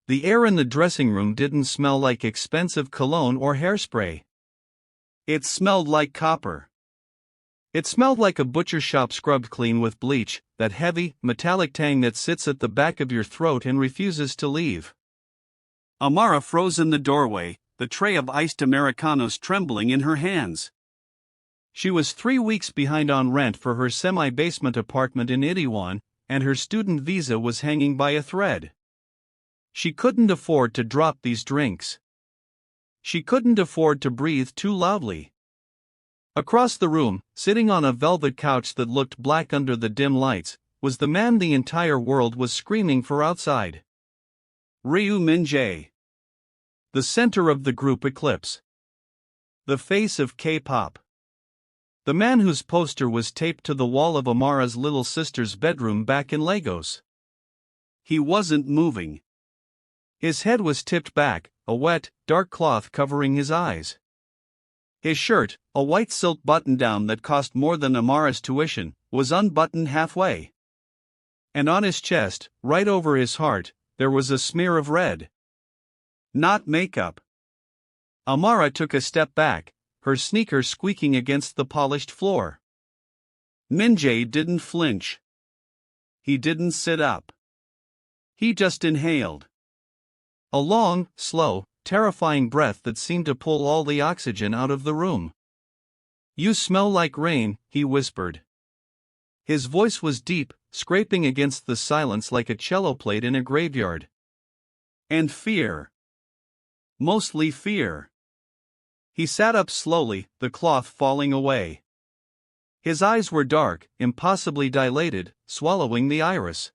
The air in the dressing room didn't smell like expensive cologne or hairspray. It smelled like copper. It smelled like a butcher shop scrubbed clean with bleach, that heavy, metallic tang that sits at the back of your throat and refuses to leave. Amara froze in the doorway, the tray of iced Americanos trembling in her hands. She was 3 weeks behind on rent for her semi-basement apartment in Itaewon, and her student visa was hanging by a thread. She couldn't afford to drop these drinks. She couldn't afford to breathe too loudly. Across the room, sitting on a velvet couch that looked black under the dim lights, was the man the entire world was screaming for outside. Ryu Min-jae. The center of the group eclipse. The face of K-pop. The man whose poster was taped to the wall of Amara's little sister's bedroom back in Lagos. He wasn't moving. His head was tipped back, a wet, dark cloth covering his eyes. His shirt, a white silk button-down that cost more than Amara's tuition, was unbuttoned halfway. And on his chest, right over his heart, there was a smear of red. Not makeup. Amara took a step back, her sneakers squeaking against the polished floor. Min-jae didn't flinch. He didn't sit up. He just inhaled. A long, slow, terrifying breath that seemed to pull all the oxygen out of the room. "You smell like rain," he whispered. His voice was deep, scraping against the silence like a cello plate in a graveyard. And fear. Mostly fear. He sat up slowly, the cloth falling away. His eyes were dark, impossibly dilated, swallowing the iris.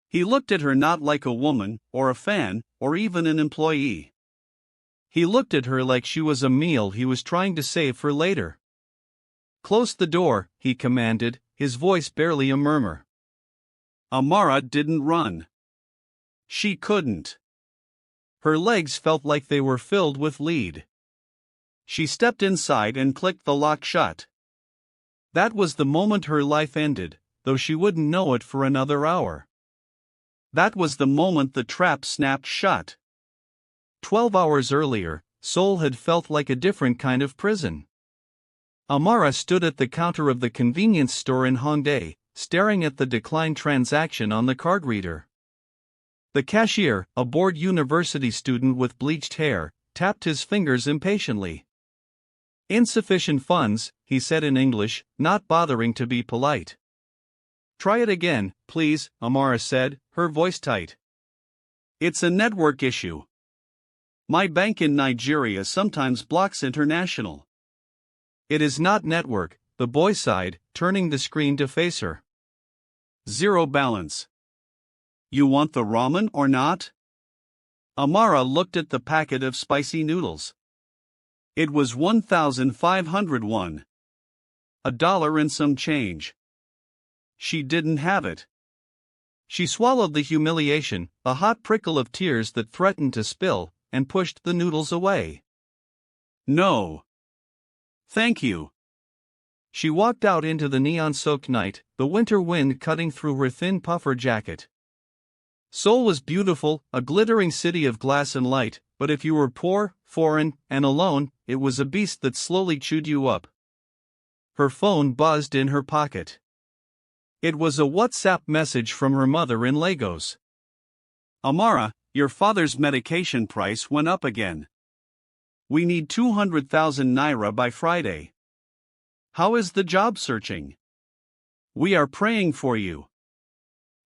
He looked at her not like a woman, or a fan, or even an employee. He looked at her like she was a meal he was trying to save for later. "Close the door," he commanded, his voice barely a murmur. Amara didn't run. She couldn't. Her legs felt like they were filled with lead. She stepped inside and clicked the lock shut. That was the moment her life ended, though she wouldn't know it for another hour. That was the moment the trap snapped shut. 12 hours earlier, Seoul had felt like a different kind of prison. Amara stood at the counter of the convenience store in Hongdae, staring at the declined transaction on the card reader. The cashier, a bored university student with bleached hair, tapped his fingers impatiently. "Insufficient funds," he said in English, not bothering to be polite. "Try it again, please," Amara said, her voice tight. "It's a network issue. My bank in Nigeria sometimes blocks international." "It is not network," the boy sighed, turning the screen to face her. "Zero balance." "You want the ramen or not?" Amara looked at the packet of spicy noodles. It was 1,500 won. $1 and some change. She didn't have it. She swallowed the humiliation, a hot prickle of tears that threatened to spill, and pushed the noodles away. "No. Thank you." She walked out into the neon-soaked night, the winter wind cutting through her thin puffer jacket. Seoul was beautiful, a glittering city of glass and light, but if you were poor, foreign, and alone, it was a beast that slowly chewed you up. Her phone buzzed in her pocket. It was a WhatsApp message from her mother in Lagos. "Amara, your father's medication price went up again. We need 200,000 naira by Friday. How is the job searching? We are praying for you."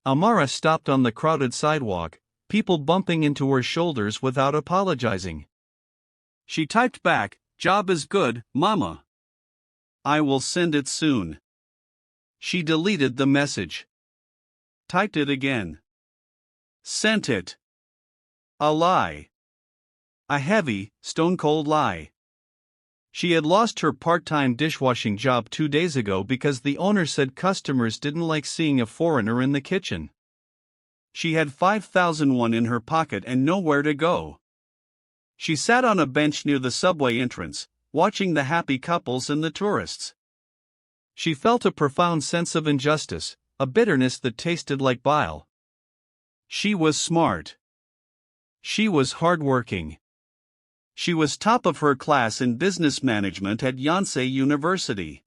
Amara stopped on the crowded sidewalk, people bumping into her shoulders without apologizing. She typed back, "Job is good, mama. I will send it soon." She deleted the message. Typed it again. Sent it. A lie. A heavy, stone-cold lie. She had lost her part-time dishwashing job 2 days ago because the owner said customers didn't like seeing a foreigner in the kitchen. She had 5,000 won in her pocket and nowhere to go. She sat on a bench near the subway entrance, watching the happy couples and the tourists. She felt a profound sense of injustice, a bitterness that tasted like bile. She was smart. She was hardworking. She was top of her class in business management at Yonsei University.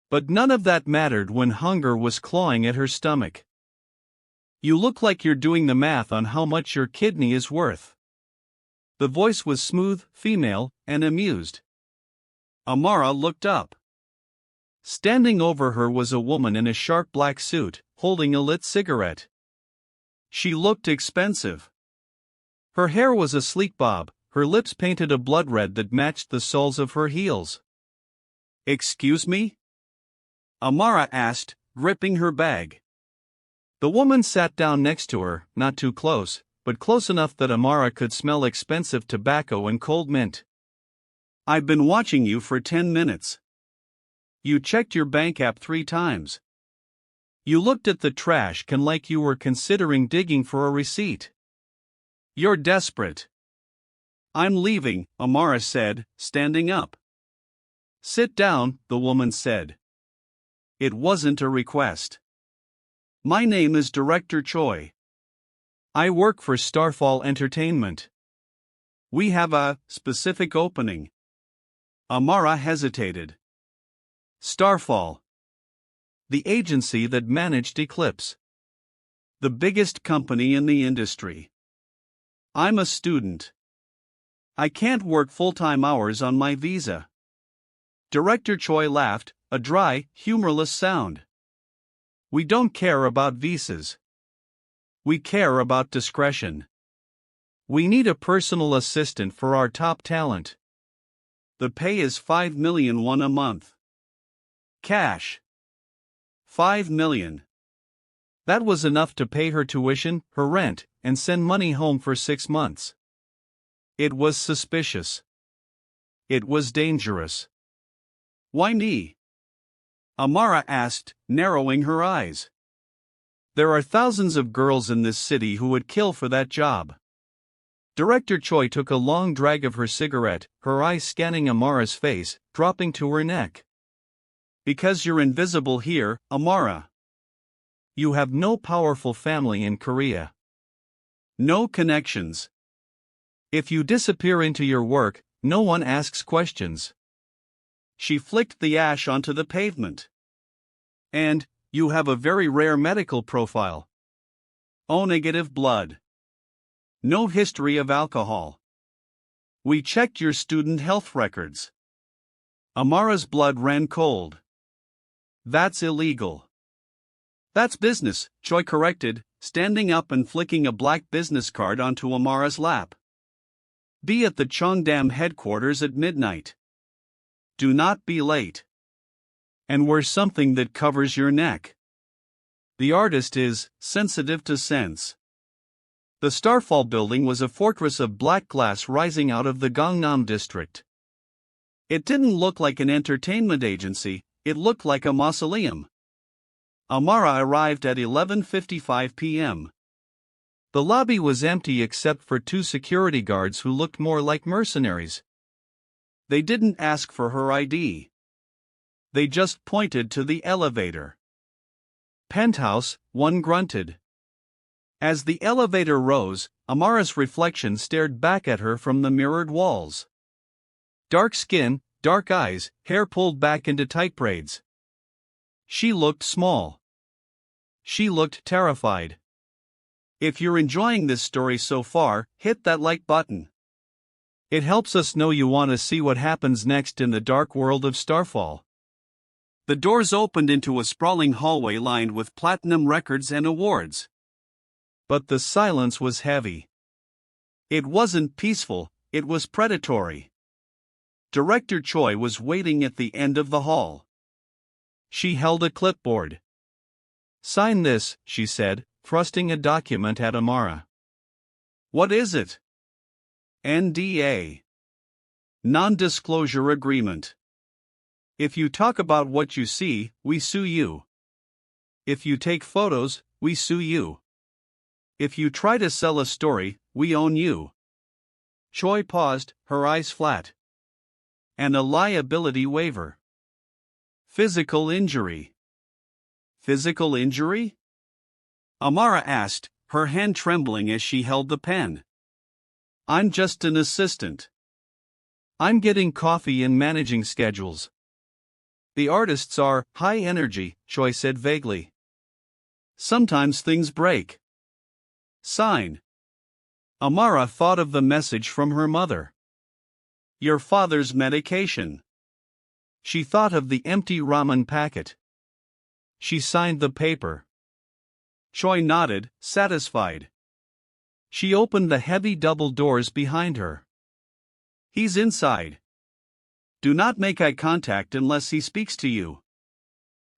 But none of that mattered when hunger was clawing at her stomach. You look like you're doing the math on how much your kidney is worth. The voice was smooth, female, and amused. Amara looked up. Standing over her was a woman in a sharp black suit, holding a lit cigarette. She looked expensive. Her hair was a sleek bob, her lips painted a blood red that matched the soles of her heels. "Excuse me?" Amara asked, gripping her bag. The woman sat down next to her, not too close, but close enough that Amara could smell expensive tobacco and cold mint. "I've been watching you for 10 minutes. You checked your bank app 3 times. You looked at the trash can like you were considering digging for a receipt. You're desperate." "I'm leaving," Amara said, standing up. "Sit down," the woman said. It wasn't a request. "My name is Director Choi. I work for Starfall Entertainment. We have a specific opening." Amara hesitated. Starfall. The agency that managed Eclipse. The biggest company in the industry. "I'm a student. I can't work full-time hours on my visa." Director Choi laughed, a dry, humorless sound. "We don't care about visas. We care about discretion. We need a personal assistant for our top talent. The pay is 5 million won a month. Cash. 5 million. That was enough to pay her tuition, her rent, and send money home for 6 months. It was suspicious. It was dangerous. "Why me?" Amara asked, narrowing her eyes. "There are thousands of girls in this city who would kill for that job." Director Choi took a long drag of her cigarette, her eyes scanning Amara's face, dropping to her neck. "Because you're invisible here, Amara. You have no powerful family in Korea. No connections. If you disappear into your work, no one asks questions." She flicked the ash onto the pavement. "And you have a very rare medical profile. O-negative blood. No history of alcohol. We checked your student health records." Amara's blood ran cold. "That's illegal." "That's business," Choi corrected, standing up and flicking a black business card onto Amara's lap. "Be at the Cheongdam headquarters at midnight. Do not be late. And wear something that covers your neck. The artist is sensitive to scents." The Starfall building was a fortress of black glass rising out of the Gangnam district. It didn't look like an entertainment agency, it looked like a mausoleum. Amara arrived at 11:55 p.m. The lobby was empty except for 2 security guards who looked more like mercenaries. They didn't ask for her ID. They just pointed to the elevator. "Penthouse," one grunted. As the elevator rose, Amara's reflection stared back at her from the mirrored walls. Dark skin, dark eyes, hair pulled back into tight braids. She looked small. She looked terrified. If you're enjoying this story so far, hit that like button. It helps us know you want to see what happens next in the dark world of Starfall. The doors opened into a sprawling hallway lined with platinum records and awards. But the silence was heavy. It wasn't peaceful, it was predatory. Director Choi was waiting at the end of the hall. She held a clipboard. "Sign this," she said, thrusting a document at Amara. "What is it?" "NDA. Non-disclosure agreement. If you talk about what you see, we sue you. If you take photos, we sue you. If you try to sell a story, we own you." Choi paused, her eyes flat. "And a liability waiver. Physical injury." "Physical injury?" Amara asked, her hand trembling as she held the pen. I'm just an assistant. I'm getting coffee and managing schedules. The artists are high energy, Choi said vaguely. Sometimes things break. Sign. Amara thought of the message from her mother. Your father's medication. She thought of the empty ramen packet. She signed the paper. Choi nodded, satisfied. She opened the heavy double doors behind her. He's inside. Do not make eye contact unless he speaks to you.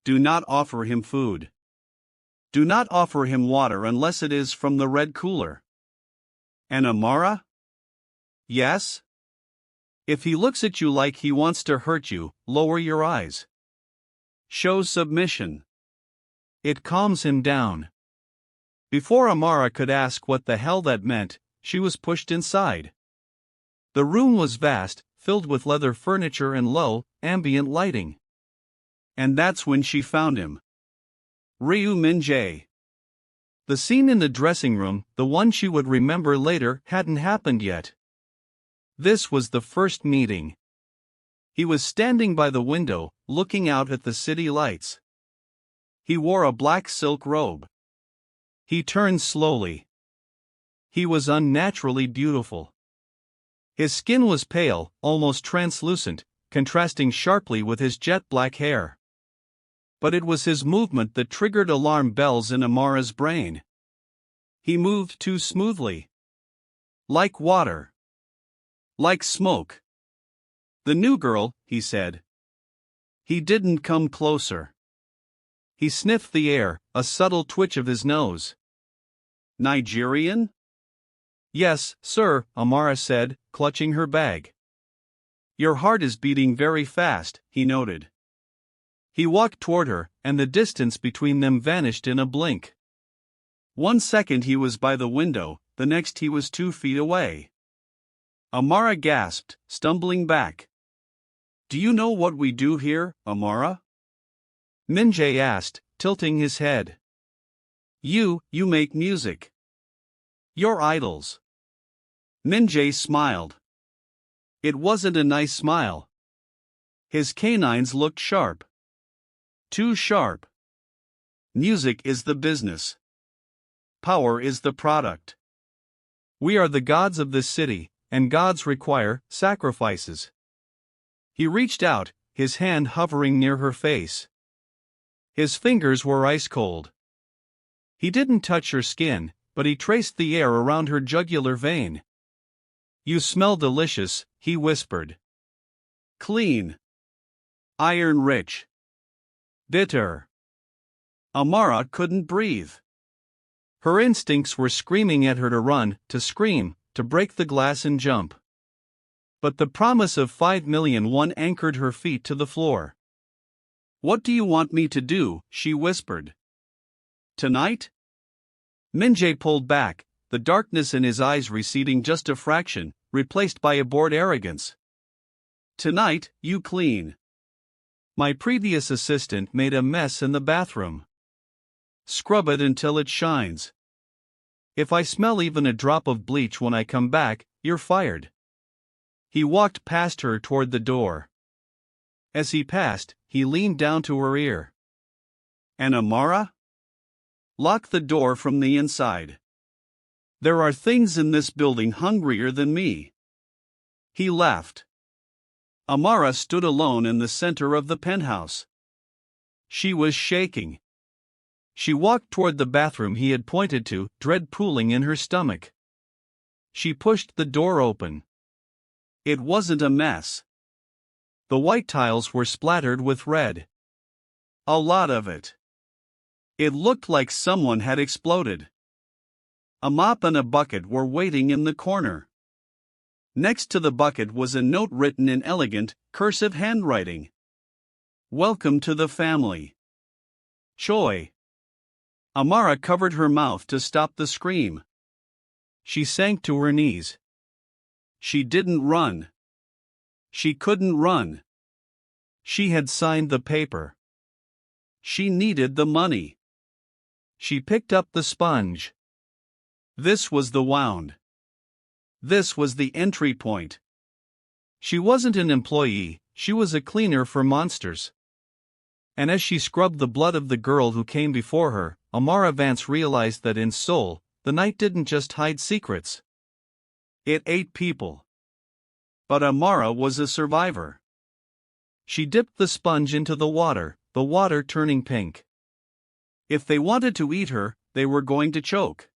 Do not offer him food. Do not offer him water unless it is from the red cooler. And Amara? Yes? If he looks at you like he wants to hurt you, lower your eyes. Show submission. It calms him down. Before Amara could ask what the hell that meant, she was pushed inside. The room was vast, filled with leather furniture and low, ambient lighting. And that's when she found him. Ryu Min-jae. The scene in the dressing room, the one she would remember later, hadn't happened yet. This was the first meeting. He was standing by the window, looking out at the city lights. He wore a black silk robe. He turned slowly. He was unnaturally beautiful. His skin was pale, almost translucent, contrasting sharply with his jet black hair. But it was his movement that triggered alarm bells in Amara's brain. He moved too smoothly. Like water. Like smoke. The new girl, he said. He didn't come closer. He sniffed the air, a subtle twitch of his nose. Nigerian? Yes, sir, Amara said, clutching her bag. Your heart is beating very fast, he noted. He walked toward her, and the distance between them vanished in a blink. 1 second he was by the window, the next he was 2 feet away. Amara gasped, stumbling back. Do you know what we do here, Amara? Min-jae asked, tilting his head. You make music. You're idols. Min-jae smiled. It wasn't a nice smile. His canines looked sharp. Too sharp. Music is the business. Power is the product. We are the gods of this city, and gods require sacrifices. He reached out, his hand hovering near her face. His fingers were ice cold. He didn't touch her skin, but he traced the air around her jugular vein. You smell delicious, he whispered. Clean. Iron-rich. Bitter. Amara couldn't breathe. Her instincts were screaming at her to run, to scream, to break the glass and jump. But the promise of 5 million won anchored her feet to the floor. What do you want me to do? She whispered. Tonight? Min-jae pulled back, the darkness in his eyes receding just a fraction, replaced by a bored arrogance. Tonight, you clean. My previous assistant made a mess in the bathroom. Scrub it until it shines. If I smell even a drop of bleach when I come back, you're fired. He walked past her toward the door. As he passed, he leaned down to her ear. And Amara? Lock the door from the inside. There are things in this building hungrier than me. He laughed. Amara stood alone in the center of the penthouse. She was shaking. She walked toward the bathroom he had pointed to, dread pooling in her stomach. She pushed the door open. It wasn't a mess. The white tiles were splattered with red. A lot of it. It looked like someone had exploded. A mop and a bucket were waiting in the corner. Next to the bucket was a note written in elegant, cursive handwriting. Welcome to the family. Choi. Amara covered her mouth to stop the scream. She sank to her knees. She didn't run. She couldn't run. She had signed the paper. She needed the money. She picked up the sponge. This was the wound. This was the entry point. She wasn't an employee, she was a cleaner for monsters. And as she scrubbed the blood of the girl who came before her, Amara Vance realized that in Seoul, the night didn't just hide secrets. It ate people. But Amara was a survivor. She dipped the sponge into the water turning pink. If they wanted to eat her, they were going to choke.